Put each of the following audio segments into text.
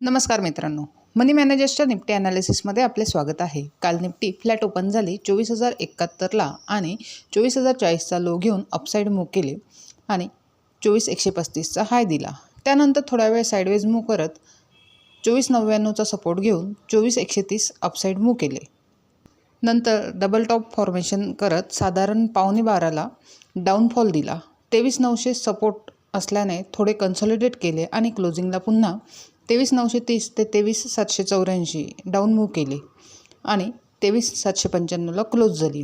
नमस्कार मित्रांनो, मनी मॅनेजर्सच्या निफ्टी ॲनालिसिसमध्ये आपले स्वागत आहे। काल निफ्टी फ्लॅट ओपन झाली 24,071ला आणि 24,040चा लो घेऊन अपसाईड मूव्ह केले आणि 24,135चा हाय दिला। त्यानंतर थोडा वेळ साईडवेज मूव्ह करत 24,99चा सपोर्ट घेऊन 24,130 अपसाईड मूव्ह केले। नंतर डबल टॉप फॉर्मेशन करत साधारण 11:15ला डाऊनफॉल दिला। 23,900 सपोर्ट असल्याने थोडे कन्सॉलिडेट केले आणि क्लोजिंगला पुन्हा 23,930 ते 23,784 डाऊन मूव्ह केले आणि 23,795ला क्लोज झाली।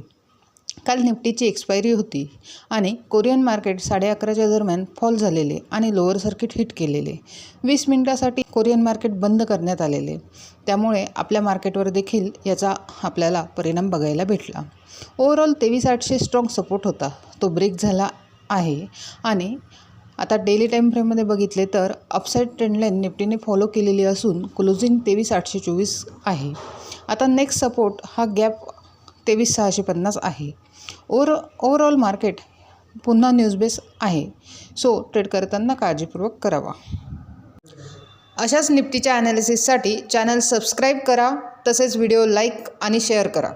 काल निफ्टीची एक्सपायरी होती आणि कोरियन मार्केट 11:30च्या दरम्यान फॉल झालेले आणि लोअर सर्किट हिट केलेले। 20 मिनिटासाठी कोरियन मार्केट बंद करण्यात आलेले, त्यामुळे आपल्या मार्केटवर देखील याचा आपल्याला परिणाम बघायला भेटला। ओव्हरऑल 23,800 स्ट्रॉंग सपोर्ट होता, तो ब्रेक झाला आहे आणि आता डेली टाईम फ्रेममध्ये बघितले तर अपसाईड ट्रेंडलाईन निफ्टीने फॉलो केलेली असून क्लोजिंग 23,824 आहे। आता नेक्स्ट सपोर्ट हा गॅप 23,650 आहे। ओव्हरऑल मार्केट पुन्हा न्यूज बेस आहे, सो ट्रेड करताना काळजीपूर्वक करावा। अशाच निफ्टीच्या ॲनालिसिससाठी चॅनल सबस्क्राईब करा, तसेच व्हिडिओ लाईक आणि शेअर करा।